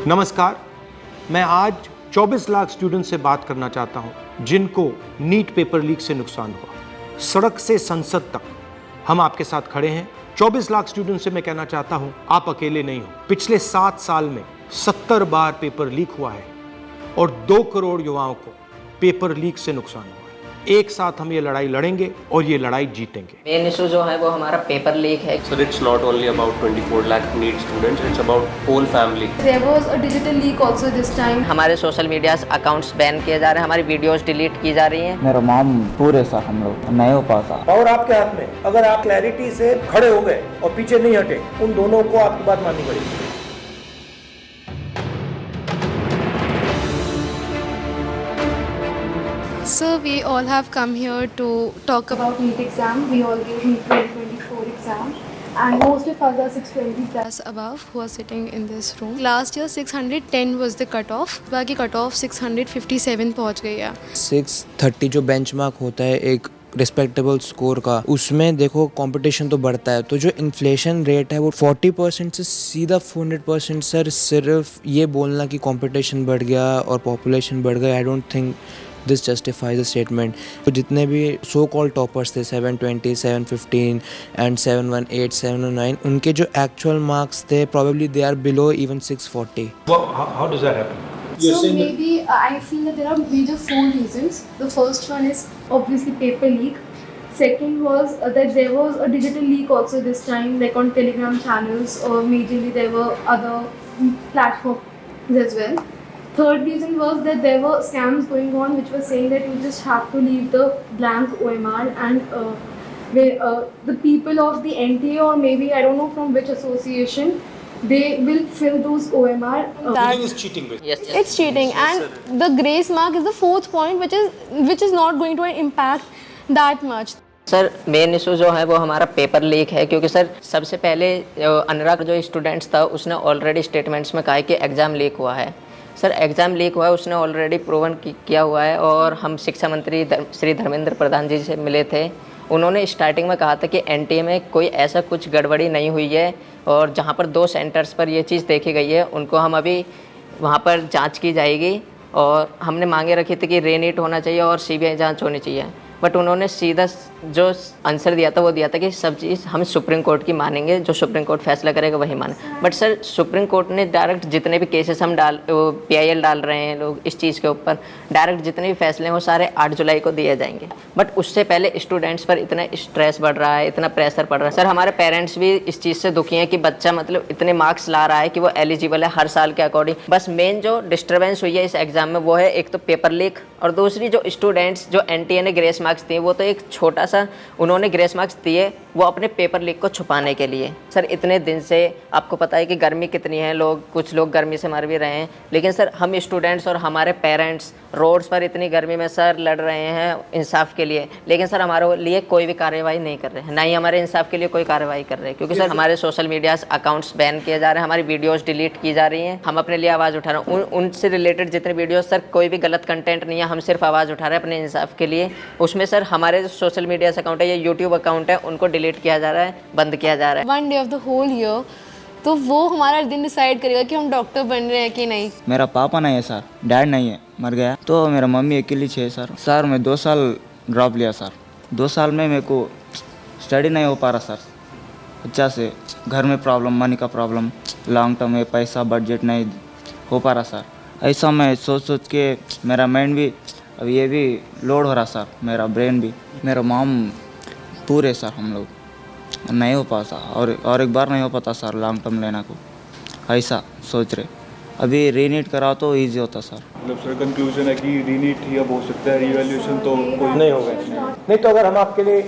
नमस्कार, मैं आज 24 लाख स्टूडेंट से बात करना चाहता हूं जिनको नीट पेपर लीक से नुकसान हुआ। सड़क से संसद तक हम आपके साथ खड़े हैं। 24 लाख स्टूडेंट से मैं कहना चाहता हूं, आप अकेले नहीं हो। पिछले 7 साल में 70 बार पेपर लीक हुआ है और 2 करोड़ युवाओं को पेपर लीक से नुकसान हुआ है। एक साथ हम ये लड़ाई लड़ेंगे और ये लड़ाई जीतेंगे। मेन इशू जो है वो हमारा पेपर लीक है। Sir, it's not only about 24 lakh NEET students, it's about whole family. There was a digital leak also this time. हमारे सोशल मीडिया अकाउंट्स बैन किए जा रहे हैं, हमारी वीडियोस डिलीट की जा रही हैं। मेरा माम पूरे सर हम लोग नहीं हो पाता। पावर आपके हाथ में। अगर आप क्लैरिटी से खड़े हो गए और पीछे नहीं हटे, उन दोनों को आपकी बात माननी पड़ेगी। So we all have come here to talk about NEET exam. We all gave NEET 2024 exam. And most of us are 620 plus above who are sitting in this room. Last year 610 was the cutoff. बाकी cutoff 657 पहुंच गई है। 630 जो benchmark होता है एक respectable score का, उसमें देखो कंपटीशन तो बढ़ता है। तो जो इन्फ्लेशन रेट है वो 40% से सीधा 400%। सर सिर्फ ये बोलना कि कंपटीशन बढ़ गया और पॉपुलेशन बढ़ गया, I don't think this justifies the statement. तो जितने भी सो कॉल टॉपर्स थे 720, 715 एंड 718, 709, उनके जो एक्चुअल मार्क्स थे probably they are below even 640. How does that happen? So maybe I feel that there are major 4 reasons. The first one is obviously paper leak. Second was that there was a digital leak also this time, like on Telegram channels, or majorly there were other platforms as well. Third reason was that there were scams going on which were saying that you just have to leave the blank OMR and the people of the NTA, or maybe I don't know from which association, they will fill those OMR. Cheating is cheating. Yes. It's cheating, and the grace mark is the 4th point, which is not going to impact that much. Sir main issue जो है वो हमारा paper leak है, क्योंकि sir सबसे पहले अनुराग जो students था उसने ऑलरेडी स्टेटमेंट्स में कहा है कि एग्ज़ाम लीक हुआ है। सर एग्ज़ाम लीक हुआ है, उसने ऑलरेडी प्रूवन किया हुआ है। और हम शिक्षा मंत्री श्री धर्मेंद्र प्रधान जी से मिले थे, उन्होंने स्टार्टिंग में कहा था कि एनटीए में कोई ऐसा कुछ गड़बड़ी नहीं हुई है, और जहां पर 2 सेंटर्स पर ये चीज़ देखी गई है उनको हम अभी वहां पर जांच की जाएगी। और हमने मांगे रखी थी कि रीनीट होना चाहिए और सीबीआई जांच होनी चाहिए, बट उन्होंने सीधा जो आंसर दिया था वो दिया था कि सब चीज़ हम सुप्रीम कोर्ट की मानेंगे, जो सुप्रीम कोर्ट फैसला करेगा वही माने। बट सर सुप्रीम कोर्ट ने डायरेक्ट जितने भी केसेस हम PIL डाल रहे हैं लोग इस चीज़ के ऊपर, डायरेक्ट जितने भी फैसले हैं वो सारे 8 जुलाई को दिए जाएंगे। बट उससे पहले स्टूडेंट्स पर इतना स्ट्रेस बढ़ रहा है, इतना प्रेशर पड़ रहा है। सर हमारे पेरेंट्स भी इस चीज़ से दुखी हैं कि बच्चा मतलब इतने मार्क्स ला रहा है कि वो एलिजिबल है हर साल के अकॉर्डिंग। बस मेन जो डिस्टर्बेंस हुई है इस एग्ज़ाम में वो है एक तो पेपर लीक, और दूसरी जो स्टूडेंट्स जो NTA ने ग्रेस मार्क्स दिए वो तो एक छोटा सा उन्होंने ग्रेस मार्क्स दिए वो अपने पेपर लीक को छुपाने के लिए। सर इतने दिन से आपको पता है कि गर्मी कितनी है, कुछ लोग गर्मी से मर भी रहे हैं, लेकिन सर हम स्टूडेंट्स और हमारे पेरेंट्स रोड्स पर इतनी गर्मी में सर लड़ रहे हैं इंसाफ के लिए, लेकिन सर हमारे लिए कोई भी कार्रवाई नहीं कर रहे हैं, ना ही हमारे इंसाफ के लिए कोई कार्रवाई कर रहे हैं। क्योंकि सर हमारे सोशल मीडिया अकाउंट्स बैन किए जा रहे हैं, हमारी वीडियोज़ डिलीट की जा रही हैं। हम अपने लिए आवाज़ उठा रहे हैं, उनसे रिलेटेड जितने वीडियोज़ सर कोई भी गलत कंटेंट नहीं है, हम सिर्फ आवाज़ उठा रहे हैं अपने इंसाफ के लिए। उसमें सर हमारे जो सोशल मीडिया अकाउंट है या यूट्यूब अकाउंट है उनको डिलीट किया जा रहा है, बंद किया जा रहा है। 1 day of the whole year, तो वो हमारा दिन डिसाइड करेगा कि हम डॉक्टर बन रहे हैं कि नहीं। मेरा पापा नहीं है सर, डैड नहीं है, मर गया। तो मेरा मम्मी अकेली है सर। सर मैं 2 साल ड्रॉप लिया सर। 2 साल में मेरे को स्टडी नहीं हो पा रहा सर, अच्छा से घर में प्रॉब्लम, मनी का प्रॉब्लम, लॉन्ग टर्म में पैसा बजट नहीं हो पा रहा सर। ऐसा मैं सोच के मेरा माइंड भी अब ये भी लोड हो रहा सर, मेरा ब्रेन भी। मेरा माम पूरे सर हम लोग नहीं हो पाता, और एक बार नहीं हो पाता सर लॉन्ग टर्म लेना को, ऐसा सोच रहे। अभी रीनीट कराओ तो इजी होता सर। मतलब सर कंक्लूजन है कि रीनीट ही अब हो सकता है, रीवैल्यूएशन तो कोई नहीं होगा। नहीं तो अगर हम आपके लिए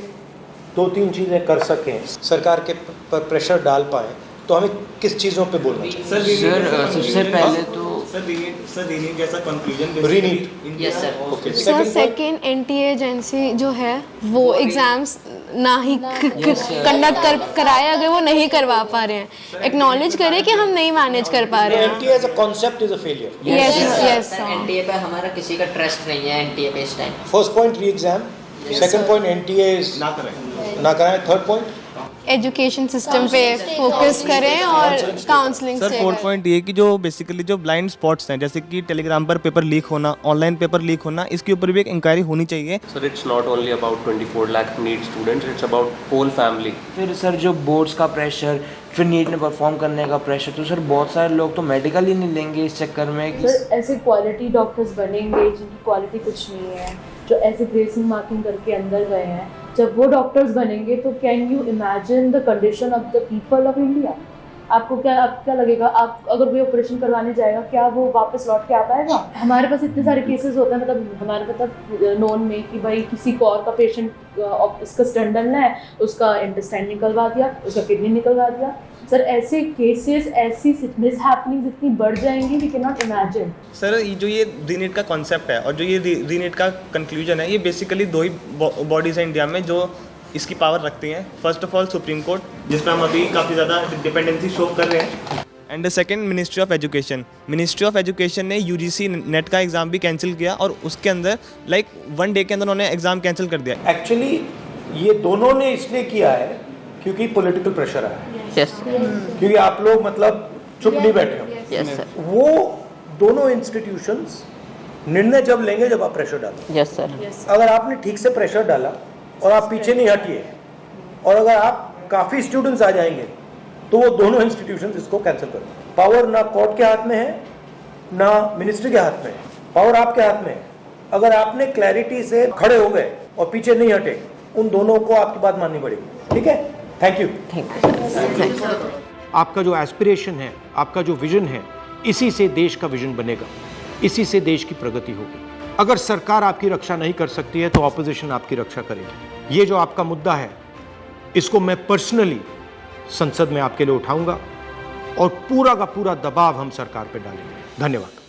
2-3 चीज़ें कर सकें, सरकार के पर प्रेशर डाल पाए, तो हमें किस चीज़ों पे बोलना चाहिए? सर सबसे पहले तो रीनीट जैसा conclusion yes sir. Okay. Sir second NTA agency जो है वो एग्जाम्स ना ही कंडक्ट कराए, अगर वो नहीं करवा पा रहे हैं, एक्नॉलेज करें कि हम नहीं मैनेज कर पा रहे हैं। NTA as a concept is a failure. Yes yes NTA पे हमारा किसी का ट्रस्ट नहीं है NTA पे इस टाइम। फर्स्ट पॉइंट री exam, second point NTA is ना कराएं। थर्ड पॉइंट एजुकेशन सिस्टम पे फोकस करें और काउंसलिंग सर से 4 पॉइंट ये कि जो बेसिकली जो ब्लाइंड स्पॉट्स हैं, जैसे कि टेलीग्राम पर पेपर लीक होना, ऑनलाइन पेपर लीक होना, इसके ऊपर भी एक इंक्वायरी होनी चाहिए। Sir, it's not only about 24 lakh NEET students, it's about whole family. फिर सर जो बोर्ड्स का प्रेशर, फिर नीट में परफॉर्म करने का प्रेशर, तो सर बहुत सारे लोग तो मेडिकल ही नहीं लेंगे इस चक्कर में कि सर ऐसे क्वालिटी डॉक्टर्स बनेंगे जिनकी क्वालिटी कुछ नहीं है, जो ऐसे ग्रेसिंग मार्किंग करके अंदर गए हैं, जब वो डॉक्टर्स बनेंगे तो can you imagine the condition of the people of India. आपको क्या लगेगा, आप अगर कोई ऑपरेशन करवाने जाएगा, क्या वो वापस लौट के आ पाएगा? हमारे पास इतने सारे केसेस होते हैं, मतलब हमारे नोन में कि भाई किसी को और का पेशेंट इसका स्टंट डालना है, उसका इंटेस्टाइन निकलवा दिया, उसका किडनी निकलवा दिया। सर ऐसे केसेस, ऐसी मिसहैपनिंग्स इतनी बढ़ जाएंगी, we can not imagine. Sir जो ये रीनीट का कॉन्सेप्ट है और जो ये रीनीट का कंक्लूजन है, ये बेसिकली 2 ही बॉडीज़ हैं इंडिया में जो इसकी पावर रखती हैं। First of all supreme court, जिस पर हम अभी काफ़ी ज़्यादा डिपेंडेंसी शो कर रहे हैं, and second ministry of education. Ministry of education ने यूजीसी नेट का एग्ज़ाम भी कैंसिल किया और उसके अंदर लाइक 1 डे के अंदर उन्होंने एग्ज़ाम कैंसिल कर दिया। एक्चुअली ये दोनों ने इसलिए किया है क्योंकि पॉलिटिकल प्रेशर आया है, यस क्योंकि आप लोग मतलब चुप नहीं बैठे हो। यस सर, वो दोनों इंस्टीट्यूशंस निर्णय जब लेंगे जब आप प्रेशर डालो। यस सर, अगर आपने ठीक से प्रेशर डाला और आप पीछे नहीं हटिए, और अगर आप काफ़ी स्टूडेंट्स आ जाएंगे, तो वो दोनों इंस्टीट्यूशंस इसको कैंसिल करो। पावर ना कोर्ट के हाथ में है, ना मिनिस्ट्री के हाथ में है, पावर आपके हाथ में है। अगर आपने क्लैरिटी से खड़े हो गए और पीछे नहीं हटे, उन दोनों को आपकी बात माननी पड़ेगी। ठीक है, थैंक यू। आपका जो एस्पिरेशन है, आपका जो विजन है, इसी से देश का विजन बनेगा, इसी से देश की प्रगति होगी। अगर सरकार आपकी रक्षा नहीं कर सकती है तो ऑपोजिशन आपकी रक्षा करेगी। ये जो आपका मुद्दा है, इसको मैं पर्सनली संसद में आपके लिए उठाऊंगा और पूरा का पूरा दबाव हम सरकार पे डालेंगे। धन्यवाद।